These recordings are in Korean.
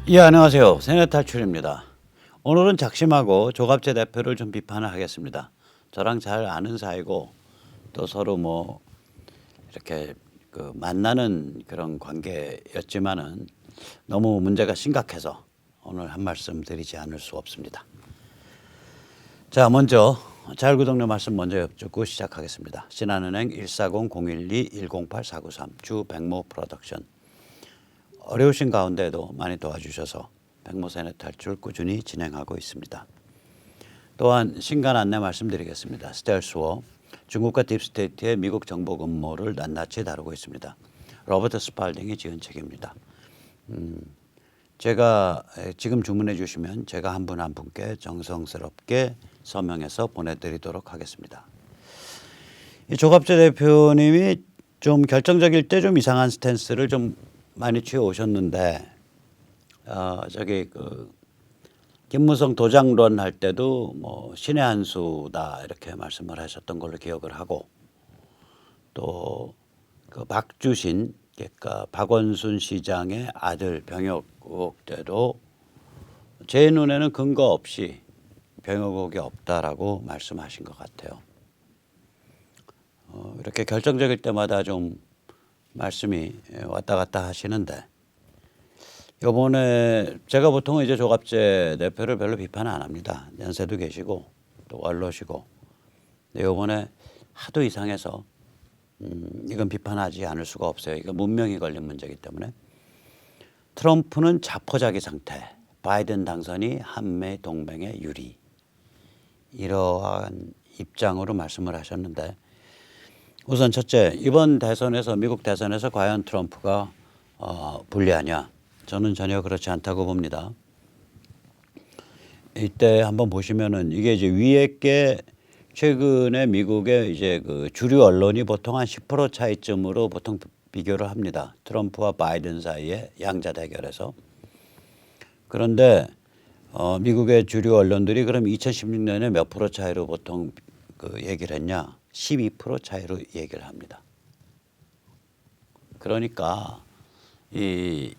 예, 안녕하세요. 세뇌 탈출입니다. 오늘은 작심하고 조갑재 대표를 좀 비판을 하겠습니다. 저랑 잘 아는 사이고 또 서로 뭐 이렇게 만나는 그런 관계였지만은 너무 문제가 심각해서 오늘 한 말씀 드리지 않을 수 없습니다. 자, 먼저 자율구독료 말씀 먼저 여쭙고 시작하겠습니다. 신한은행 140-012-108-493 주백모 프로덕션. 어려우신 가운데도 많이 도와주셔서 백모 세뇌 탈출 꾸준히 진행하고 있습니다. 또한 신간 안내 말씀드리겠습니다. 스텔스워, 중국과 딥스테이트의 미국 정보 음모를 낱낱이 다루고 있습니다. 로버트 스팔딩이 지은 책입니다. 제가 지금 주문해 주시면 제가 한 분 한 분께 정성스럽게 서명해서 보내드리도록 하겠습니다. 이 조갑재 대표님이 좀 결정적일 때 좀 이상한 스탠스를 좀 많이 취해 오셨는데, 김무성 도장론 할 때도 뭐 신의 한 수다 이렇게 말씀을 하셨던 걸로 기억을 하고, 또 그 박주신, 그러니까 박원순 시장의 아들 병역 의혹 때도 제 눈에는 근거 없이 병역 의혹이 없다라고 말씀하신 것 같아요. 이렇게 결정적일 때마다 좀 말씀이 왔다 갔다 하시는데, 이번에 제가 보통은 이제 조갑재 대표를 별로 비판 안 합니다. 연세도 계시고 또 원로시고. 근데 이번에 하도 이상해서 이건 비판하지 않을 수가 없어요. 이거 문명이 걸린 문제이기 때문에. 트럼프는 자포자기 상태, 바이든 당선이 한미 동맹의 유리, 이러한 입장으로 말씀을 하셨는데, 우선 첫째, 이번 대선에서 미국 대선에서 과연 트럼프가 불리하냐? 저는 전혀 그렇지 않다고 봅니다. 이때 한번 보시면은 이게 이제 위에 게 최근에 미국의 이제 그 주류 언론이 보통 한 10% 차이쯤으로 보통 비교를 합니다. 트럼프와 바이든 사이의 양자 대결에서. 그런데 미국의 주류 언론들이 그럼 2016년에 몇 프로 차이로 보통 그 얘기를 했냐? 12% 차이로 얘기를 합니다. 그러니까 이게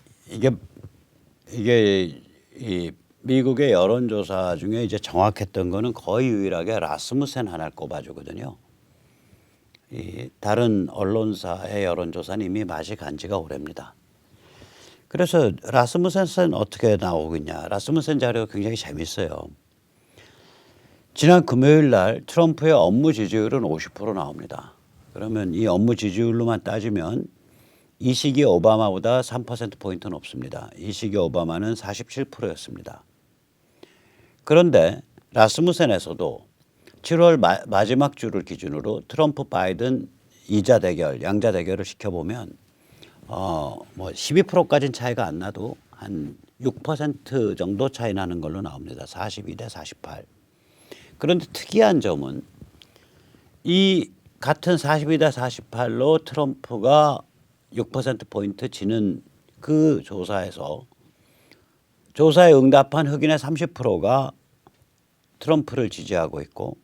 이 미국의 여론조사 중에 이제 정확했던 거는 거의 유일하게 라스무센 하나를 꼽아주거든요. 이 다른 언론사의 여론조사는 이미 맛이 간 지가 오래입니다. 그래서 라스무센은 어떻게 나오겠냐. 라스무센 자료가 굉장히 재밌어요. 지난 금요일 날 트럼프의 업무 지지율은 50% 나옵니다. 그러면 이 업무 지지율로만 따지면 이 시기 오바마보다 3%포인트 높습니다. 이 시기 오바마는 47%였습니다. 그런데 라스무센에서도 7월 마지막 주를 기준으로 트럼프 바이든 이자 대결, 양자 대결을 시켜보면 뭐 12%까지는 차이가 안 나도 한 6% 정도 차이 나는 걸로 나옵니다. 42대 48. 그런데 특이한 점은 이 같은 42대 48로 트럼프가 6%포인트 지는 그 조사에서 조사에 응답한 흑인의 30%가 트럼프를 지지하고 있고,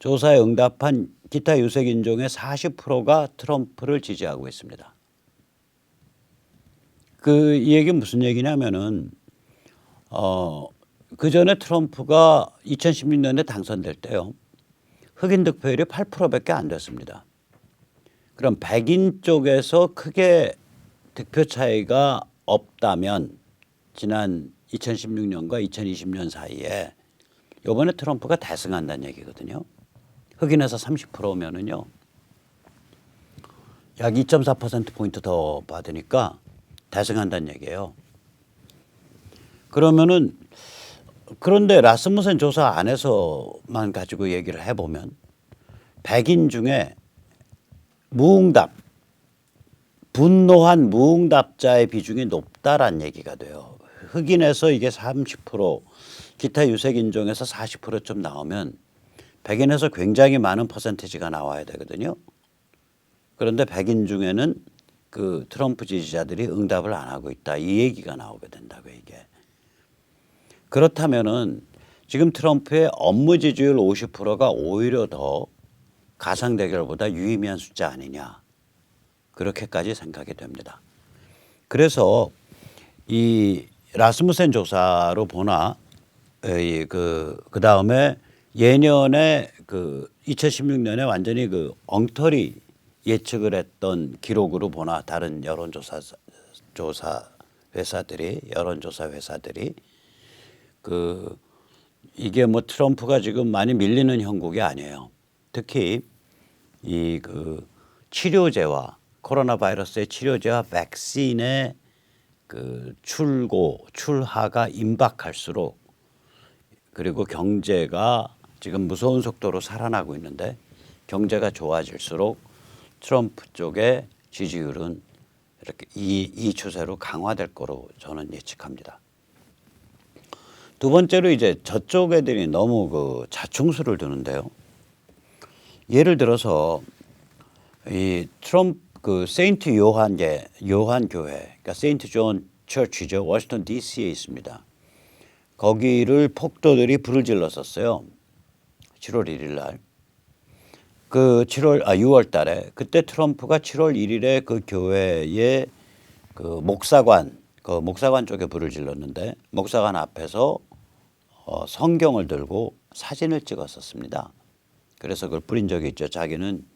조사에 응답한 기타 유색 인종의 40%가 트럼프를 지지하고 있습니다. 이 얘기는 무슨 얘기냐면은 그 전에 트럼프가 2016년에 당선될 때요, 흑인 득표율이 8%밖에 안 됐습니다. 그럼 백인 쪽에서 크게 득표 차이가 없다면 지난 2016년과 2020년 사이에 이번에 트럼프가 대승한다는 얘기거든요. 흑인에서 30%면은요, 약 2.4%포인트 더 받으니까 대승한다는 얘기예요. 그런데 라스무센 조사 안에서만 가지고 얘기를 해보면 백인 중에 분노한 무응답자의 비중이 높다란 얘기가 돼요. 흑인에서 이게 30%, 기타 유색 인종에서 40%좀 나오면 백인에서 굉장히 많은 퍼센티지가 나와야 되거든요. 그런데 백인 중에는 그 트럼프 지지자들이 응답을 안 하고 있다, 이 얘기가 나오게 된다고 이게. 그렇다면은 지금 트럼프의 업무 지지율 50%가 오히려 더 가상 대결보다 유의미한 숫자 아니냐, 그렇게까지 생각이 됩니다. 그래서 이 라스무센 조사로 보나 그 다음에 예년에 그 2016년에 완전히 그 엉터리 예측을 했던 기록으로 보나 다른 조사 회사들이 그 이게 뭐 트럼프가 지금 많이 밀리는 형국이 아니에요. 특히 이 그 치료제와 코로나 바이러스의 치료제와 백신의 그 출하가 임박할수록 그리고 경제가 지금 무서운 속도로 살아나고 있는데 경제가 좋아질수록 트럼프 쪽의 지지율은 이렇게 이 추세로 강화될 거로 저는 예측합니다. 두 번째로 이제 저쪽 애들이 너무 그 자충수를 두는데요. 예를 들어서 이 트럼프 그 세인트 요한 교회, 그러니까 세인트 존 처치죠. 워싱턴 DC에 있습니다. 거기를 폭도들이 불을 질렀었어요. 7월 1일 날. 그 6월 달에 그때 트럼프가 7월 1일에 그 교회의 그 목사관 쪽에 불을 질렀는데 목사관 앞에서 성경을 들고 사진을 찍었었습니다. 그래서 그걸 뿌린 적이 있죠. 자기는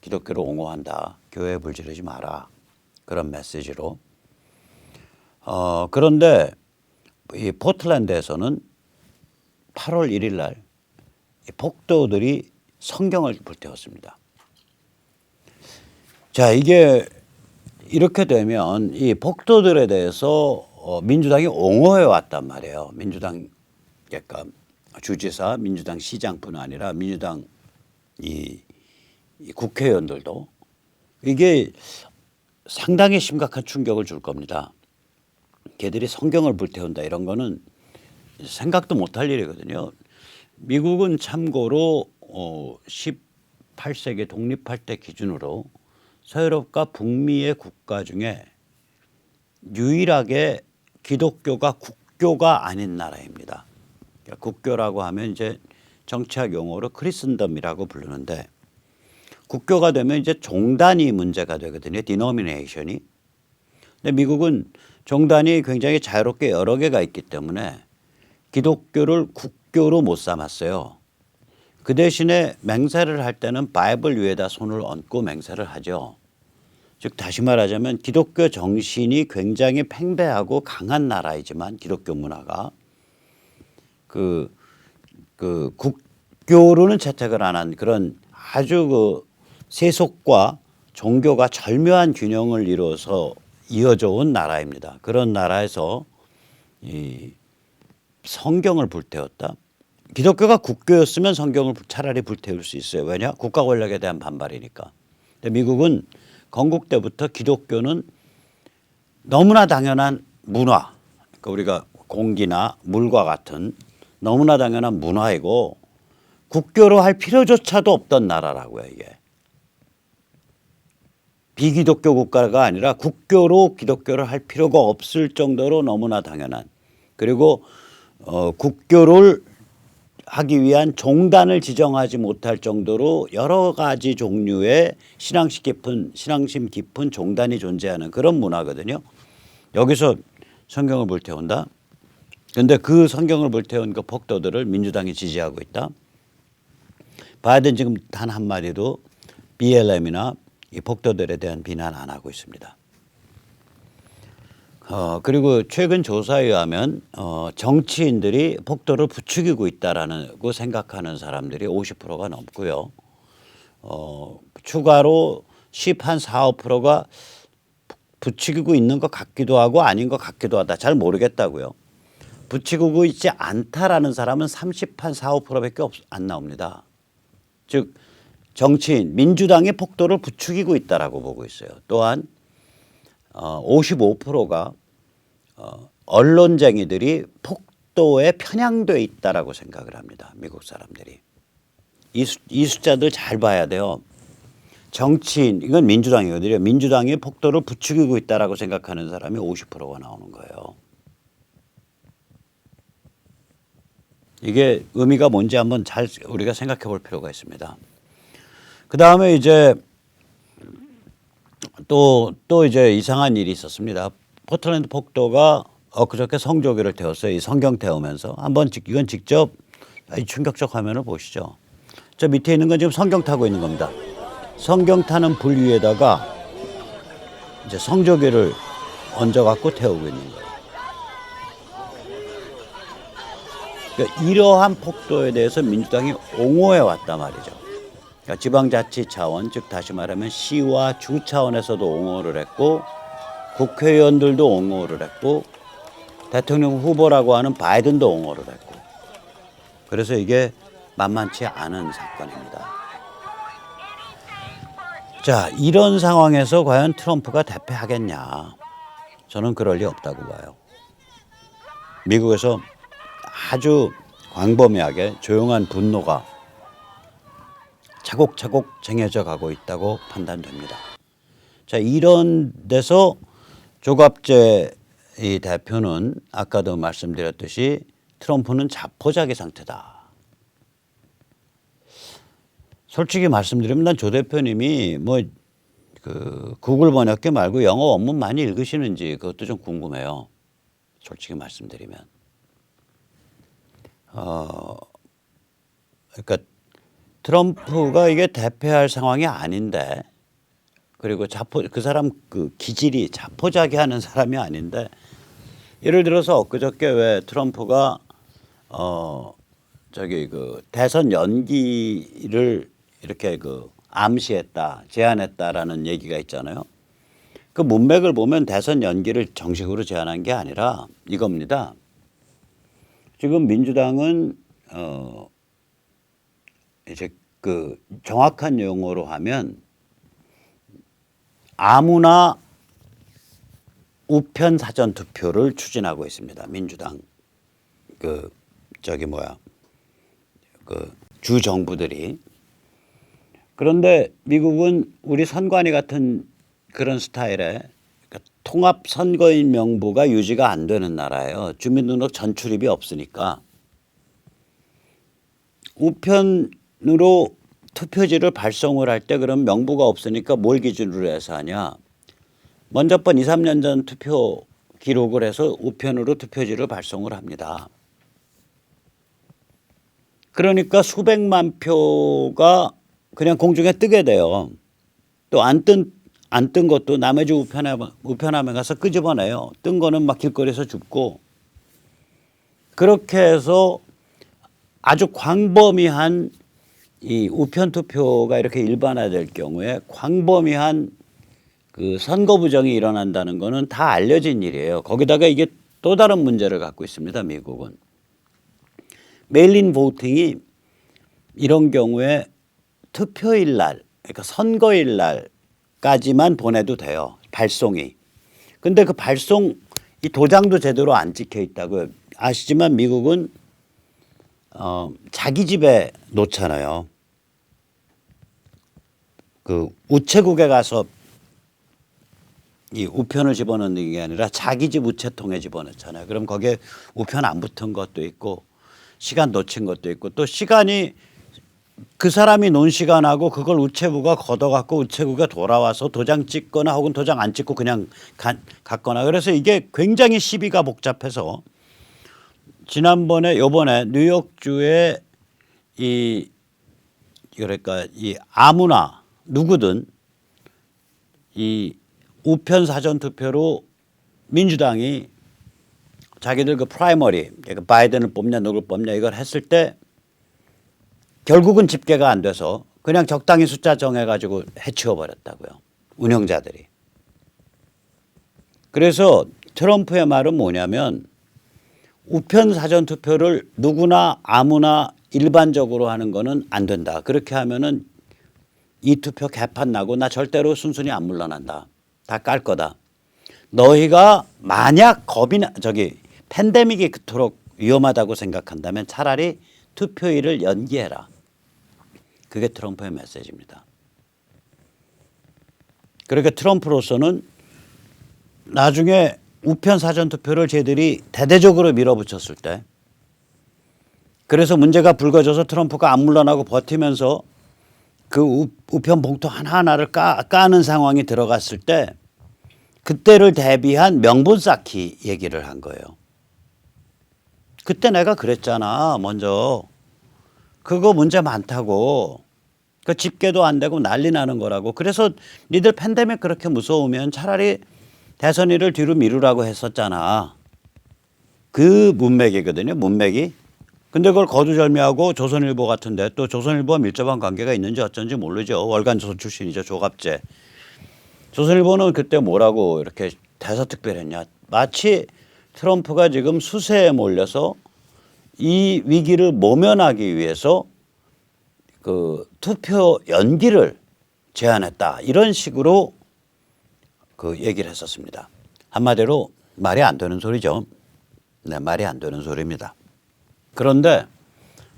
기독교를 옹호한다. 교회에 불 지르지 마라. 그런 메시지로. 그런데 이 포틀랜드에서는 8월 1일 날 폭도들이 성경을 불태웠습니다. 자, 이게 이렇게 되면 이 폭도들에 대해서 민주당이 옹호해 왔단 말이에요. 민주당 그러니까 주지사, 민주당 시장뿐 아니라 민주당 이 국회의원들도 이게 상당히 심각한 충격을 줄 겁니다. 걔들이 성경을 불태운다 이런 거는 생각도 못할 일이거든요. 미국은 참고로 18세기 독립할 때 기준으로 서유럽과 북미의 국가 중에 유일하게 기독교가 국교가 아닌 나라입니다. 그러니까 국교라고 하면 이제 정치학 용어로 크리스천덤이라고 부르는데 국교가 되면 이제 종단이 문제가 되거든요. 디노미네이션이. 근데 미국은 종단이 굉장히 자유롭게 여러 개가 있기 때문에 기독교를 국교로 못 삼았어요. 그 대신에 맹세를 할 때는 바이블 위에다 손을 얹고 맹세를 하죠. 즉 다시 말하자면 기독교 정신이 굉장히 팽배하고 강한 나라이지만 기독교 문화가 그 국교로는 채택을 안 한 그런 아주 그 세속과 종교가 절묘한 균형을 이루어서 이어져 온 나라입니다. 그런 나라에서 이 성경을 불태웠다. 기독교가 국교였으면 성경을 차라리 불태울 수 있어요. 왜냐? 국가 권력에 대한 반발이니까. 근데 미국은 건국 때부터 기독교는 너무나 당연한 문화, 그러니까 우리가 공기나 물과 같은 너무나 당연한 문화이고 국교로 할 필요조차도 없던 나라라고요. 이게. 비기독교 국가가 아니라 국교로 기독교를 할 필요가 없을 정도로 너무나 당연한 그리고 국교를 하기 위한 종단을 지정하지 못할 정도로 여러 가지 종류의 신앙심 깊은 종단이 존재하는 그런 문화거든요. 여기서 성경을 불태운다. 그런데 그 성경을 불태운 그 폭도들을 민주당이 지지하고 있다. 바이든 지금 단 한마디도 BLM이나 이 폭도들에 대한 비난 안 하고 있습니다. 그리고 최근 조사에 의하면 정치인들이 폭도를 부추기고 있다라고 생각하는 사람들이 50%가 넘고요. 추가로 4, 5%가 부추기고 있는 것 같기도 하고 아닌 것 같기도 하다. 잘 모르겠다고요. 부추기고 있지 않다라는 사람은 4, 5%밖에 안 나옵니다. 즉 정치인, 민주당의 폭도를 부추기고 있다라고 보고 있어요. 또한 55%가 언론쟁이들이 폭도에 편향돼 있다라고 생각을 합니다. 미국 사람들이. 이 숫자들 잘 봐야 돼요. 정치인, 이건 민주당이거든요. 민주당이 폭도를 부추기고 있다라고 생각하는 사람이 50%가 나오는 거예요. 이게 의미가 뭔지 한번 잘 우리가 생각해 볼 필요가 있습니다. 그 다음에 이제 또 이제 이상한 일이 있었습니다. 포틀랜드 폭도가 엊그저께 성조기를 태웠어요. 이 성경 태우면서 한번 이건 직접 이 충격적 화면을 보시죠. 저 밑에 있는 건 지금 성경 타고 있는 겁니다. 성경 타는 불 위에다가 이제 성조기를 얹어 갖고 태우고 있는 거예요. 그러니까 이러한 폭도에 대해서 민주당이 옹호해 왔단 말이죠. 그러니까 지방자치 차원, 즉 다시 말하면 시와 주 차원에서도 옹호를 했고 국회의원들도 옹호를 했고 대통령 후보라고 하는 바이든도 옹호를 했고 그래서 이게 만만치 않은 사건입니다. 자, 이런 상황에서 과연 트럼프가 대패하겠냐? 저는 그럴 리 없다고 봐요. 미국에서 아주 광범위하게 조용한 분노가 차곡차곡 쟁여져 가고 있다고 판단됩니다. 자, 이런 데서 조갑재 이 대표는 아까도 말씀드렸듯이 트럼프는 자포자기 상태다. 솔직히 말씀드리면 난 조 대표님이 뭐 그 구글 번역기 말고 영어 원문 많이 읽으시는지 그것도 좀 궁금해요. 솔직히 말씀드리면. 그러니까 트럼프가 이게 대패할 상황이 아닌데 그리고 그 사람 그 기질이 자포자기하는 사람이 아닌데 예를 들어서 엊그저께 왜 트럼프가 저기 그 대선 연기를 이렇게 그 암시했다, 제안했다라는 얘기가 있잖아요. 그 문맥을 보면 대선 연기를 정식으로 제안한 게 아니라 이겁니다. 지금 민주당은 이제 그 정확한 용어로 하면 아무나 우편 사전 투표를 추진하고 있습니다. 민주당 그 저기 뭐야 그 주 정부들이. 그런데 미국은 우리 선관위 같은 그런 스타일의 그러니까 통합 선거인 명부가 유지가 안 되는 나라예요. 주민등록 전출입이 없으니까 우편으로 투표지를 발송을 할 때 그럼 명부가 없으니까 뭘 기준으로 해서 하냐. 먼저 번 2, 3년 전 투표 기록을 해서 우편으로 투표지를 발송을 합니다. 그러니까 수백만 표가 그냥 공중에 뜨게 돼요. 또 안 뜬 것도 남의 집 우편함에 가서 끄집어내요. 뜬 거는 막 길거리에서 줍고 그렇게 해서 아주 광범위한 이 우편 투표가 이렇게 일반화될 경우에 광범위한 그 선거 부정이 일어난다는 거는 다 알려진 일이에요. 거기다가 이게 또 다른 문제를 갖고 있습니다. 미국은. 메일인 보팅이 이런 경우에 투표일 날, 그러니까 선거일 날까지만 보내도 돼요. 발송이. 근데 그 발송 이 도장도 제대로 안 찍혀 있다고요. 아시지만 미국은 자기 집에 놓잖아요. 그 우체국에 가서 이 우편을 집어넣는 게 아니라 자기 집 우체통에 집어넣잖아요. 그럼 거기에 우편 안 붙은 것도 있고 시간 놓친 것도 있고 또 시간이 그 사람이 논 시간하고 그걸 우체부가 걷어갖고 우체국에 돌아와서 도장 찍거나 혹은 도장 안 찍고 그냥 갔거나 그래서 이게 굉장히 시비가 복잡해서 지난번에 요번에 뉴욕주에 이 그러니까 이 아무나 누구든 이 우편 사전 투표로 민주당이 자기들 그 프라이머리 그러니까 바이든을 뽑냐 누구를 뽑냐 이걸 했을 때 결국은 집계가 안 돼서 그냥 적당히 숫자 정해가지고 해치워 버렸다고요. 운영자들이. 그래서 트럼프의 말은 뭐냐면 우편 사전 투표를 누구나 아무나 일반적으로 하는 거는 안 된다. 그렇게 하면은 이 투표 개판 나고 나 절대로 순순히 안 물러난다. 다 깔 거다. 너희가 만약 겁이나 저기 팬데믹이 그토록 위험하다고 생각한다면 차라리 투표일을 연기해라. 그게 트럼프의 메시지입니다. 그러니까 트럼프로서는 나중에 우편 사전 투표를 쟤들이 대대적으로 밀어붙였을 때 그래서 문제가 불거져서 트럼프가 안 물러나고 버티면서 그 우편 봉투 하나하나를 까는 상황이 들어갔을 때 그때를 대비한 명분 쌓기 얘기를 한 거예요. 그때 내가 그랬잖아. 먼저 그거 문제 많다고. 그 집계도 안 되고 난리 나는 거라고. 그래서 니들 팬데믹 그렇게 무서우면 차라리 대선일을 뒤로 미루라고 했었잖아. 그 문맥이거든요. 문맥이. 근데 그걸 거두절미하고 조선일보 같은데 또 조선일보와 밀접한 관계가 있는지 어쩐지 모르죠. 월간조선 출신이죠. 조갑제. 조선일보는 그때 뭐라고 이렇게 대서특별했냐. 마치 트럼프가 지금 수세에 몰려서 이 위기를 모면하기 위해서 그 투표 연기를 제안했다. 이런 식으로 그 얘기를 했었습니다. 한마디로 말이 안 되는 소리죠. 네, 말이 안 되는 소리입니다. 그런데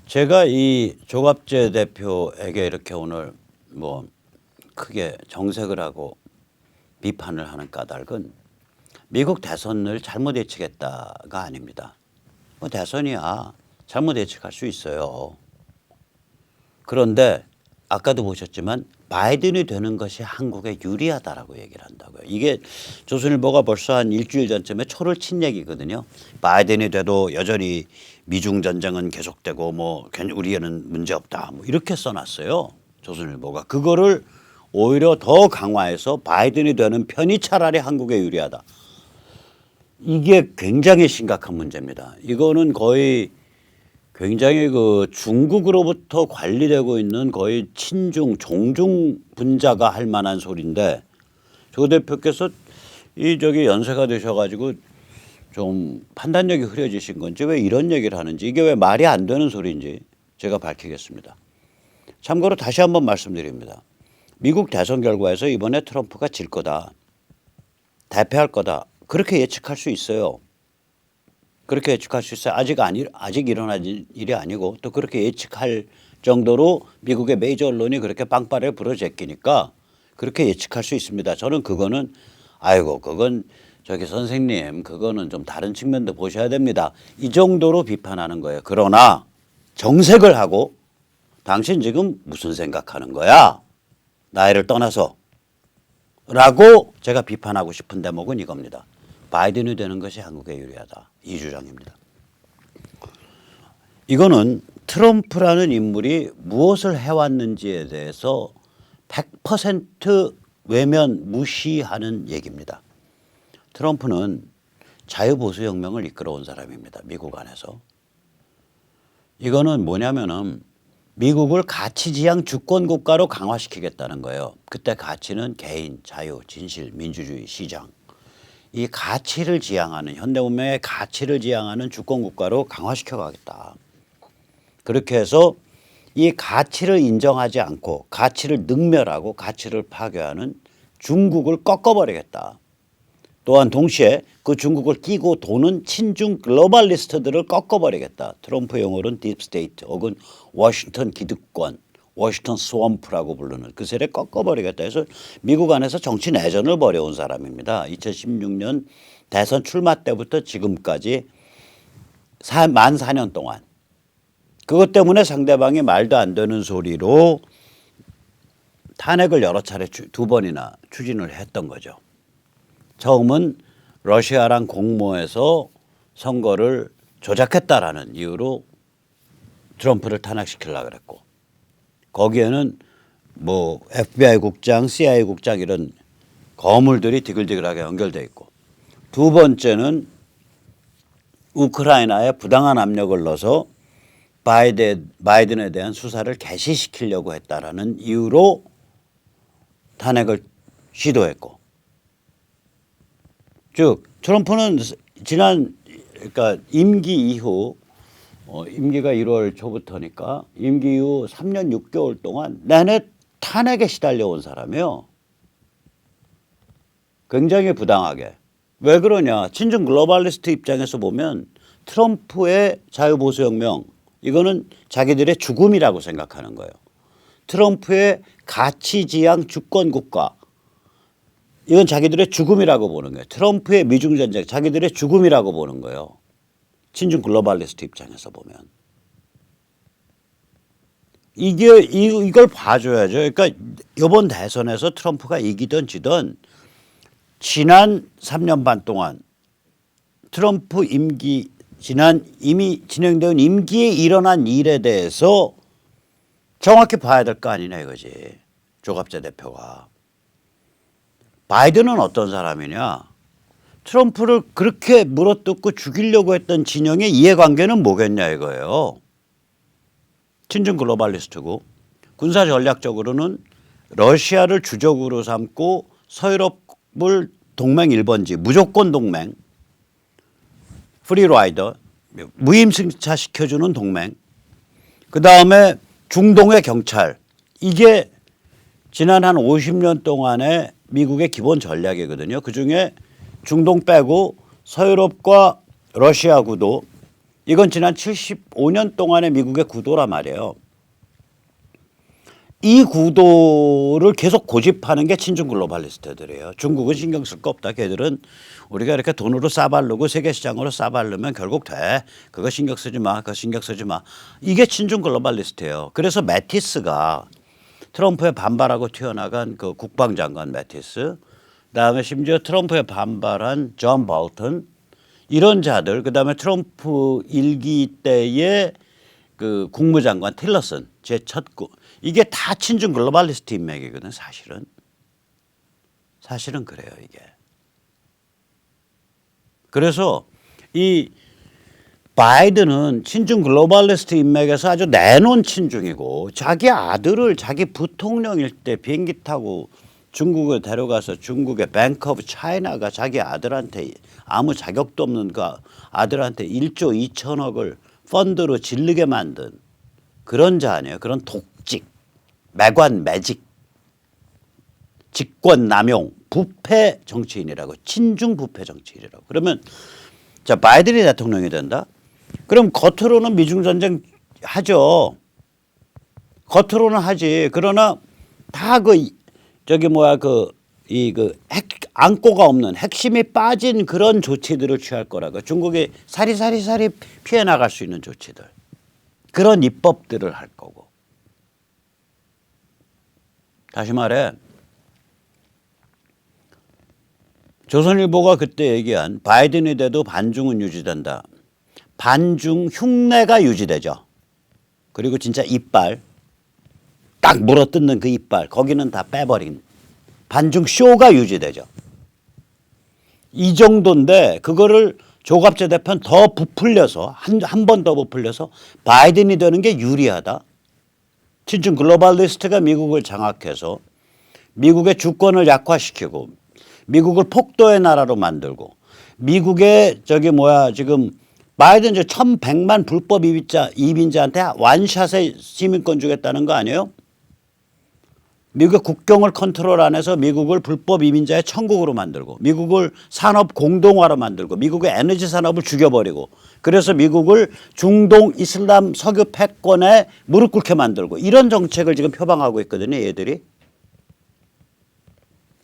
제가 이 조갑재 대표에게 이렇게 오늘 뭐 크게 정색을 하고 비판을 하는 까닭은 미국 대선을 잘못 예측했다가 아닙니다. 뭐 대선이야 잘못 예측할 수 있어요. 그런데 아까도 보셨지만 바이든이 되는 것이 한국에 유리하다라고 얘기를 한다고요. 이게 조선일보가 벌써 한 일주일 전쯤에 초를 친 얘기거든요. 바이든이 돼도 여전히 미중 전쟁은 계속되고 뭐 우리에는 문제 없다. 뭐 이렇게 써놨어요. 조선일보가. 그거를 오히려 더 강화해서 바이든이 되는 편이 차라리 한국에 유리하다. 이게 굉장히 심각한 문제입니다. 이거는 거의 굉장히 그 중국으로부터 관리되고 있는 거의 친중, 종중 분자가 할 만한 소리인데 조 대표께서 이 저기 연세가 되셔가지고 좀 판단력이 흐려지신 건지 왜 이런 얘기를 하는지 이게 왜 말이 안 되는 소리인지 제가 밝히겠습니다. 참고로 다시 한번 말씀드립니다. 미국 대선 결과에서 이번에 트럼프가 질 거다. 대패할 거다. 그렇게 예측할 수 있어요. 그렇게 예측할 수 있어요. 아직 일어난 일이 아니고 또 그렇게 예측할 정도로 미국의 메이저 언론이 그렇게 빵빠레 불어제끼니까 그렇게 예측할 수 있습니다. 저는 그거는 아이고 그건 저기 선생님 그거는 좀 다른 측면도 보셔야 됩니다. 이 정도로 비판하는 거예요. 그러나 정색을 하고 당신 지금 무슨 생각하는 거야? 나이를 떠나서 라고 제가 비판하고 싶은 대목은 이겁니다. 바이든이 되는 것이 한국에 유리하다. 이 주장입니다. 이거는 트럼프라는 인물이 무엇을 해왔는지에 대해서 100% 외면 무시하는 얘기입니다. 트럼프는 자유보수혁명을 이끌어온 사람입니다. 미국 안에서. 이거는 뭐냐면은 미국을 가치지향 주권국가로 강화시키겠다는 거예요. 그때 가치는 개인, 자유, 진실, 민주주의, 시장. 이 가치를 지향하는 현대문명의 가치를 지향하는 주권국가로 강화시켜 가겠다. 그렇게 해서 이 가치를 인정하지 않고 가치를 능멸하고 가치를 파괴하는 중국을 꺾어버리겠다. 또한 동시에 그 중국을 끼고 도는 친중 글로벌리스트들을 꺾어버리겠다. 트럼프 용어로는 딥스테이트 혹은 워싱턴 기득권, 워싱턴 스왑프라고 부르는 그 세를 꺾어버리겠다 해서 미국 안에서 정치 내전을 벌여온 사람입니다. 2016년 대선 출마 때부터 지금까지 만 4년 동안 그것 때문에 상대방이 말도 안 되는 소리로 탄핵을 여러 차례 두 번이나 추진을 했던 거죠. 처음은 러시아랑 공모해서 선거를 조작했다라는 이유로 트럼프를 탄핵시키려고 그랬고 거기에는 뭐 FBI 국장, CIA 국장 이런 거물들이 디글디글하게 연결돼 있고 두 번째는 우크라이나에 부당한 압력을 넣어서 바이든에 대한 수사를 개시시키려고 했다라는 이유로 탄핵을 시도했고 즉 트럼프는 지난 그러니까 임기 이후 임기가 1월 초부터니까 임기 이후 3년 6개월 동안 내내 탄핵에 시달려온 사람이에요. 굉장히 부당하게. 왜 그러냐. 친중 글로벌리스트 입장에서 보면 트럼프의 자유보수혁명 이거는 자기들의 죽음이라고 생각하는 거예요. 트럼프의 가치지향 주권국가 이건 자기들의 죽음이라고 보는 거예요. 트럼프의 미중전쟁 자기들의 죽음이라고 보는 거예요. 친중 글로벌리스트 입장에서 보면. 이걸 봐줘야죠. 그러니까 이번 대선에서 트럼프가 이기든 지든 지난 3년 반 동안 트럼프 임기 이미 진행된 임기에 일어난 일에 대해서 정확히 봐야 될 거 아니냐 이거지. 조갑재 대표가. 바이든은 어떤 사람이냐. 트럼프를 그렇게 물어뜯고 죽이려고 했던 진영의 이해관계는 뭐겠냐 이거예요. 친중 글로벌리스트고 군사 전략적으로는 러시아를 주적으로 삼고 서유럽을 동맹 1번지 무조건 동맹 프리라이더 무임승차시켜주는 동맹 그다음에 중동의 경찰 이게 지난 한 50년 동안의 미국의 기본 전략이거든요. 그중에 중동 빼고 서유럽과 러시아 구도 이건 지난 75년 동안의 미국의 구도란 말이에요. 이 구도를 계속 고집하는 게 친중 글로벌리스트들이에요. 중국은 신경 쓸 거 없다. 걔들은 우리가 이렇게 돈으로 싸바르고 세계 시장으로 싸바르면 결국 돼. 그거 신경 쓰지 마. 그거 신경 쓰지 마. 이게 친중 글로벌리스트예요. 그래서 매티스가 트럼프에 반발하고 튀어나간 그 국방장관 매티스 그다음에 심지어 트럼프에 반발한 존 볼턴 이런 자들 그다음에 트럼프 일기 때의 그 국무장관 틸러슨 제 첫 이게 다 친중 글로벌리스트 인맥이거든 사실은. 사실은 그래요 이게. 그래서 이 바이든은 친중 글로벌리스트 인맥에서 아주 내놓은 친중이고 자기 아들을 자기 부통령일 때 비행기 타고 중국에 데려가서 중국의 뱅크 오브 차이나가 자기 아들한테 아무 자격도 없는 그 아들한테 1조 2천억을 펀드로 질르게 만든 그런 자 아니에요. 그런 독직, 매관, 매직, 직권 남용, 부패 정치인이라고 친중 부패 정치인이라고. 그러면 자 바이든이 대통령이 된다. 그럼 겉으로는 미중 전쟁 하죠. 겉으로는 하지. 그러나 다 그 저기 뭐야 안고가 없는 핵심이 빠진 그런 조치들을 취할 거라고. 중국이 사리사리 피해 나갈 수 있는 조치들. 그런 입법들을 할 거고. 다시 말해 조선일보가 그때 얘기한 바이든이 돼도 반중은 유지된다. 반중 흉내가 유지되죠. 그리고 진짜 이빨 딱 물어뜯는 그 이빨 거기는 다 빼버린 반중 쇼가 유지되죠. 이 정도인데 그거를 조갑재 대표는 더 부풀려서 한 번 더 부풀려서 바이든이 되는 게 유리하다. 친중 글로벌리스트가 미국을 장악해서 미국의 주권을 약화시키고 미국을 폭도의 나라로 만들고 미국의 지금 바이든 1,100만 불법 이민자한테 완샷에 시민권 주겠다는 거 아니에요? 미국의 국경을 컨트롤 안 해서 미국을 불법 이민자의 천국으로 만들고 미국을 산업 공동화로 만들고 미국의 에너지 산업을 죽여버리고 그래서 미국을 중동 이슬람 석유 패권에 무릎 꿇게 만들고 이런 정책을 지금 표방하고 있거든요. 얘들이.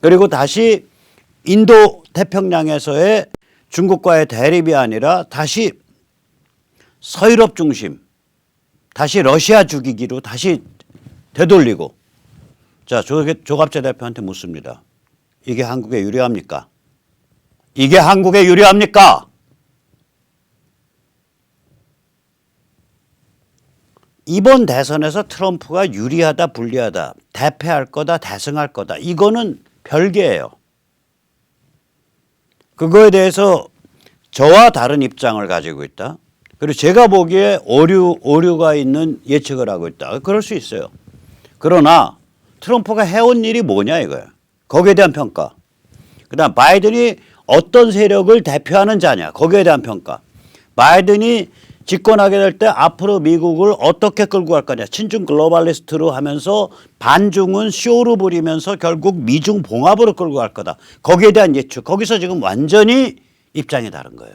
그리고 다시 인도 태평양에서의 중국과의 대립이 아니라 다시 서유럽 중심 다시 러시아 죽이기로 다시 되돌리고 자 조갑재 대표한테 묻습니다. 이게 한국에 유리합니까? 이게 한국에 유리합니까? 이번 대선에서 트럼프가 유리하다 불리하다 대패할 거다 대승할 거다 이거는 별개예요. 그거에 대해서 저와 다른 입장을 가지고 있다. 그리고 제가 보기에 오류가 있는 예측을 하고 있다. 그럴 수 있어요. 그러나 트럼프가 해온 일이 뭐냐 이거예요. 거기에 대한 평가. 그다음 바이든이 어떤 세력을 대표하는 자냐. 거기에 대한 평가. 바이든이 집권하게 될 때 앞으로 미국을 어떻게 끌고 갈 거냐. 친중 글로벌리스트로 하면서 반중은 쇼로 부리면서 결국 미중 봉합으로 끌고 갈 거다. 거기에 대한 예측. 거기서 지금 완전히 입장이 다른 거예요.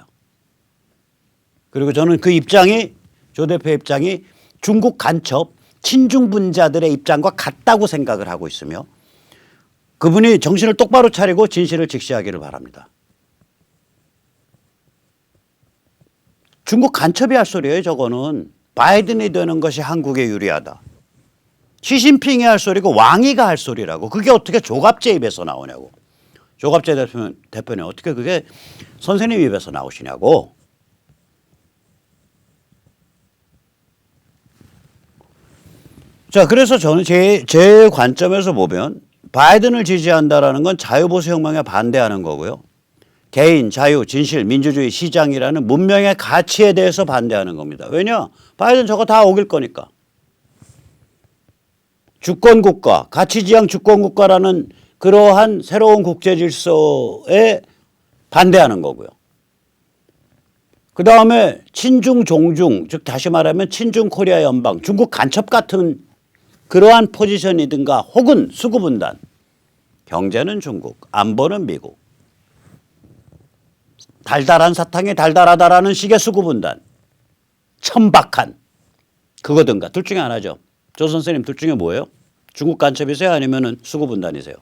그리고 저는 그 입장이 조 대표 입장이 중국 간첩 친중 분자들의 입장과 같다고 생각을 하고 있으며 그분이 정신을 똑바로 차리고 진실을 직시하기를 바랍니다. 중국 간첩이 할 소리예요. 저거는 바이든이 되는 것이 한국에 유리하다. 시진핑이 할 소리고 왕이가 할 소리라고. 그게 어떻게 조갑재 입에서 나오냐고. 조갑재 대표님 어떻게 그게 선생님 입에서 나오시냐고. 자, 그래서 저는 제 관점에서 보면 바이든을 지지한다라는 건 자유보수 혁명에 반대하는 거고요. 개인, 자유, 진실, 민주주의, 시장이라는 문명의 가치에 대해서 반대하는 겁니다. 왜냐? 바이든 저거 다 어길 거니까. 주권국가, 가치지향 주권국가라는 그러한 새로운 국제질서에 반대하는 거고요. 그 다음에 친중, 종중, 즉 다시 말하면 친중 코리아 연방, 중국 간첩 같은 그러한 포지션이든가 혹은 수구분단. 경제는 중국, 안보는 미국. 달달한 사탕이 달달하다라는 식의 수구분단. 천박한 그거든가 둘 중에 하나죠. 조 선생님 둘 중에 뭐예요? 중국 간첩이세요? 아니면은 수구분단이세요?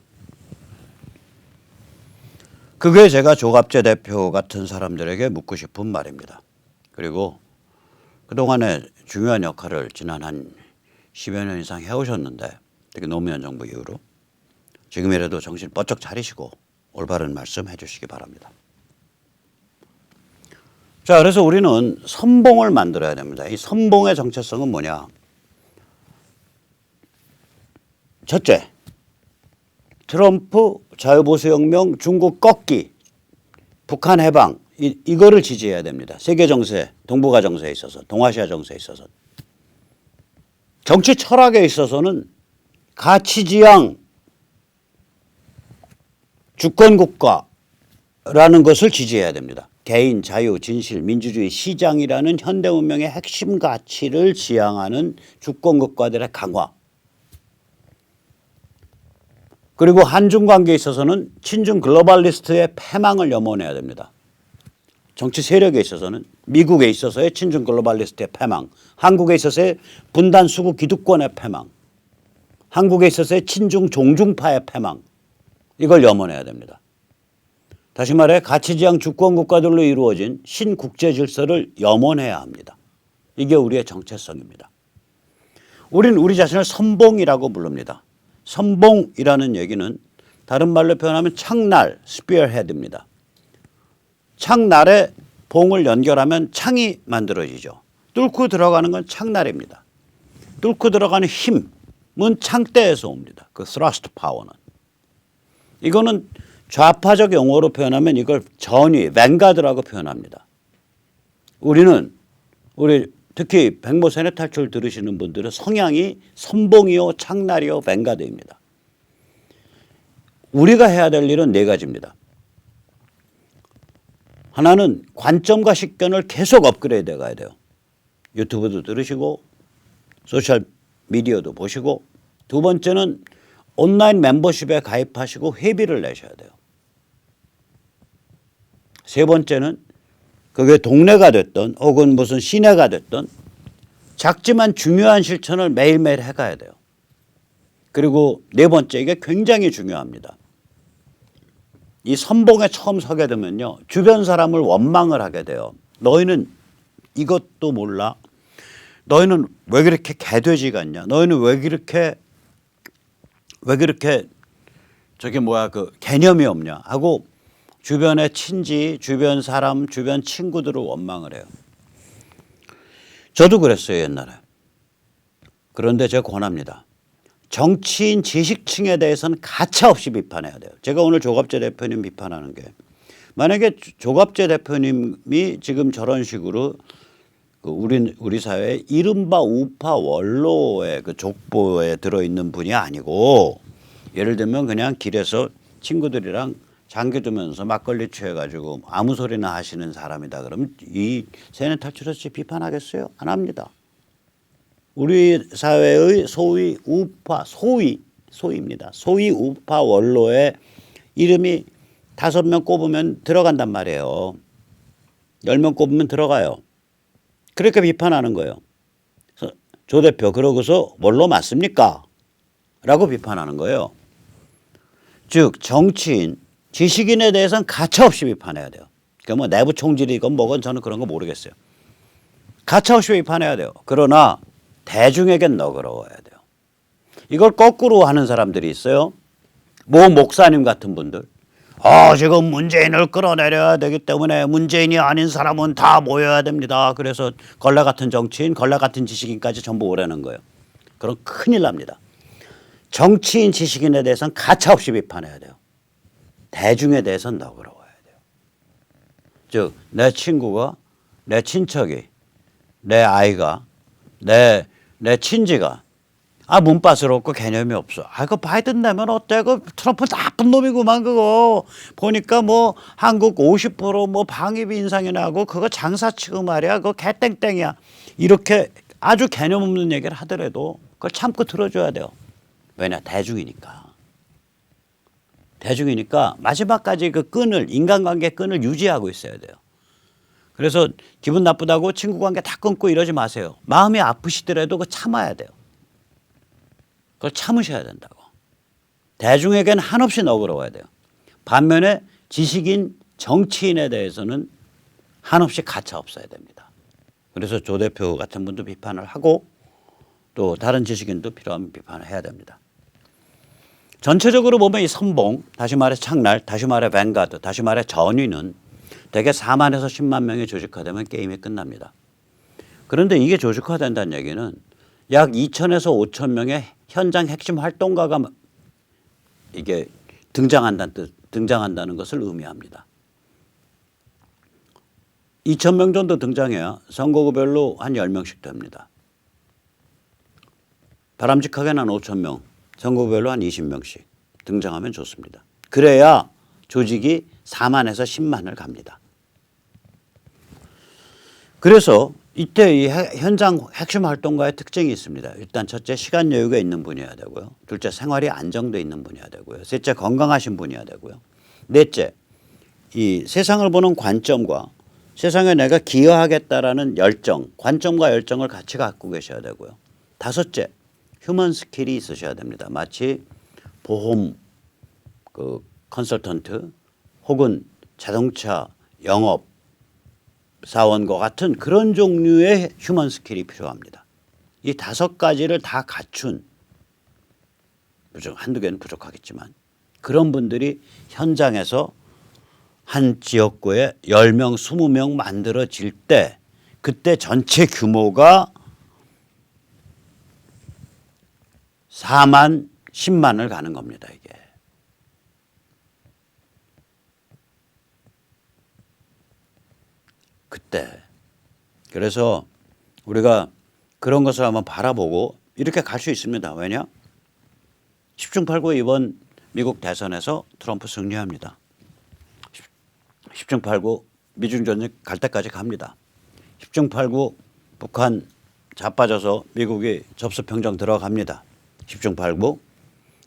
그게 제가 조갑재 대표 같은 사람들에게 묻고 싶은 말입니다. 그리고 그동안에 중요한 역할을 지난 한 10여 년 이상 해오셨는데 특히 노무현 정부 이후로 지금이라도 정신 번쩍 차리시고 올바른 말씀 해주시기 바랍니다. 자, 그래서 우리는 선봉을 만들어야 됩니다. 이 선봉의 정체성은 뭐냐? 첫째, 트럼프 자유보수혁명, 중국 꺾기, 북한 해방 이거를 지지해야 됩니다. 세계 정세, 동북아 정세에 있어서, 동아시아 정세에 있어서. 정치 철학에 있어서는 가치지향 주권국가라는 것을 지지해야 됩니다. 개인, 자유, 진실, 민주주의, 시장이라는 현대 문명의 핵심 가치를 지향하는 주권국가들의 강화. 그리고 한중 관계에 있어서는 친중 글로벌리스트의 패망을 염원해야 됩니다. 정치 세력에 있어서는 미국에 있어서의 친중 글로벌리스트의 패망, 한국에 있어서의 분단 수구 기득권의 패망, 한국에 있어서의 친중 종중파의 패망, 이걸 염원해야 됩니다. 다시 말해 가치지향 주권국가들로 이루어진 신국제질서를 염원해야 합니다. 이게 우리의 정체성입니다. 우리는 우리 자신을 선봉이라고 부릅니다. 선봉이라는 얘기는 다른 말로 표현하면 창날, 스피어헤드입니다. 창날에 봉을 연결하면 창이 만들어지죠. 뚫고 들어가는 건 창날입니다. 뚫고 들어가는 힘은 창대에서 옵니다. 그 thrust power는. 이거는 좌파적 용어로 표현하면 이걸 전위, 뱅가드라고 표현합니다. 우리 특히 백모 세뇌 탈출 들으시는 분들은 성향이 선봉이요, 창날이요, 뱅가드입니다. 우리가 해야 될 일은 네 가지입니다. 하나는 관점과 식견을 계속 업그레이드 해가야 돼요. 유튜브도 들으시고 소셜 미디어도 보시고, 두 번째는 온라인 멤버십에 가입하시고 회비를 내셔야 돼요. 세 번째는 그게 동네가 됐든 혹은 무슨 시내가 됐든 작지만 중요한 실천을 매일매일 해가야 돼요. 그리고 네 번째, 이게 굉장히 중요합니다. 이 선봉에 처음 서게 되면요, 주변 사람을 원망을 하게 돼요. 너희는 이것도 몰라? 너희는 왜 그렇게 개돼지 같냐? 너희는 왜 그렇게 그 개념이 없냐? 하고 주변의 친지, 주변 사람, 주변 친구들을 원망을 해요. 저도 그랬어요, 옛날에. 그런데 제가 권합니다. 정치인 지식층에 대해서는 가차없이 비판해야 돼요. 제가 오늘 조갑재 대표님 비판하는 게, 만약에 조갑재 대표님이 지금 저런 식으로 우리 사회에 이른바 우파 원로의 그 족보에 들어있는 분이 아니고, 예를 들면 그냥 길에서 친구들이랑 장기 두면서 막걸리 취해가지고 아무 소리나 하시는 사람이다 그러면 이 세뇌 탈출해서 비판하겠어요? 안 합니다. 우리 사회의 소위 우파, 소위입니다. 소위 우파 원로의 이름이 5명 꼽으면 들어간단 말이에요. 10명 꼽으면 들어가요. 그렇게 비판하는 거예요. 그래서 조 대표, 그러고서 원로 맞습니까? 라고 비판하는 거예요. 즉 정치인, 지식인에 대해서는 가차없이 비판해야 돼요. 그러니까 뭐 내부 총질이건 뭐건 저는 그런 거 모르겠어요. 가차없이 비판해야 돼요. 그러나 대중에겐 너그러워야 돼요. 이걸 거꾸로 하는 사람들이 있어요. 모 목사님 같은 분들. 지금 문재인을 끌어내려야 되기 때문에 문재인이 아닌 사람은 다 모여야 됩니다. 그래서 걸레 같은 정치인, 걸레 같은 지식인까지 전부 오라는 거예요. 그럼 큰일 납니다. 정치인, 지식인에 대해서는 가차없이 비판해야 돼요. 대중에 대해서는 너그러워야 돼요. 즉 내 친구가, 내 친척이, 내 아이가, 내 친지가 문바스럽고 개념이 없어. 그 바이든 내면 어때? 그 트럼프 나쁜 놈이구만 그거. 보니까 뭐 한국 50% 방위비 인상이 나고 그거 장사치고 말이야. 그거 개땡땡이야. 이렇게 아주 개념 없는 얘기를 하더라도 그걸 참고 들어줘야 돼요. 왜냐? 대중이니까. 대중이니까 마지막까지 그 끈을, 인간관계 끈을 유지하고 있어야 돼요. 그래서 기분 나쁘다고 친구 관계 다 끊고 이러지 마세요. 마음이 아프시더라도 그거 참아야 돼요. 그걸 참으셔야 된다고. 대중에겐 한없이 너그러워야 돼요. 반면에 지식인, 정치인에 대해서는 한없이 가차 없어야 됩니다. 그래서 조 대표 같은 분도 비판을 하고 또 다른 지식인도 필요하면 비판을 해야 됩니다. 전체적으로 보면 이 선봉, 다시 말해 창날, 다시 말해 뱅가드, 다시 말해 전위는 대개 4만에서 10만 명이 조직화되면 게임이 끝납니다. 그런데 이게 조직화된다는 얘기는 약 2천에서 5천 명의 현장 핵심 활동가가 이게 등장한다는 것을 의미합니다. 2천 명 정도 등장해야 선거구별로 한 10명씩 됩니다. 바람직하게는 한 5천 명, 선거구별로 한 20명씩 등장하면 좋습니다. 그래야 조직이 4만에서 10만을 갑니다. 그래서 이때 이 현장 핵심 활동가의 특징이 있습니다. 일단 첫째, 시간 여유가 있는 분이어야 되고요. 둘째, 생활이 안정돼 있는 분이어야 되고요. 셋째, 건강하신 분이어야 되고요. 넷째, 이 세상을 보는 관점과 세상에 내가 기여하겠다라는 열정, 관점과 열정을 같이 갖고 계셔야 되고요. 다섯째, 휴먼 스킬이 있으셔야 됩니다. 마치 보험 컨설턴트 혹은 자동차 영업 사원과 같은 그런 종류의 휴먼 스킬이 필요합니다. 이 5가지를 다 갖춘, 한두 개는 부족하겠지만 그런 분들이 현장에서 한 지역구에 10명, 20명 만들어질 때 그때 전체 규모가 4만, 10만을 가는 겁니다. 이게. 그때. 그래서 우리가 그런 것을 한번 바라보고 이렇게 갈 수 있습니다. 왜냐? 10중 8구 이번 미국 대선에서 트럼프 승리합니다. 10중 8구 미중 전쟁 갈 때까지 갑니다. 10중 8구 북한 자빠져서 미국이 접수평정 들어갑니다. 10중 8구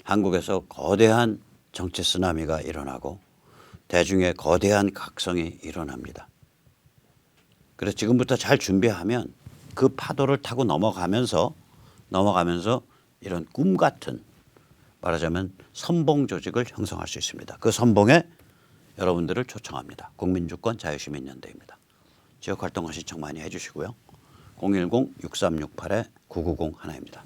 한국에서 거대한 정치 쓰나미가 일어나고 대중의 거대한 각성이 일어납니다. 그래서 지금부터 잘 준비하면 그 파도를 타고 넘어가면서 이런 꿈 같은 말하자면 선봉 조직을 형성할 수 있습니다. 그 선봉에 여러분들을 초청합니다. 국민주권 자유시민연대입니다. 지역활동을 신청 많이 해주시고요. 010-6368-9901입니다.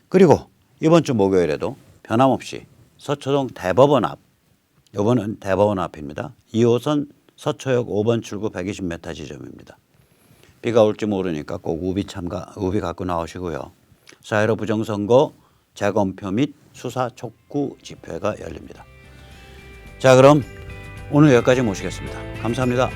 그리고 이번 주 목요일에도 변함없이 서초동 대법원 앞, 이번은 대법원 앞입니다. 2호선 서초역 5번 출구 120m 지점입니다. 비가 올지 모르니까 꼭 우비 갖고 나오시고요. 4.15 부정선거 재검표 및 수사 촉구 집회가 열립니다. 자, 그럼 오늘 여기까지 모시겠습니다. 감사합니다.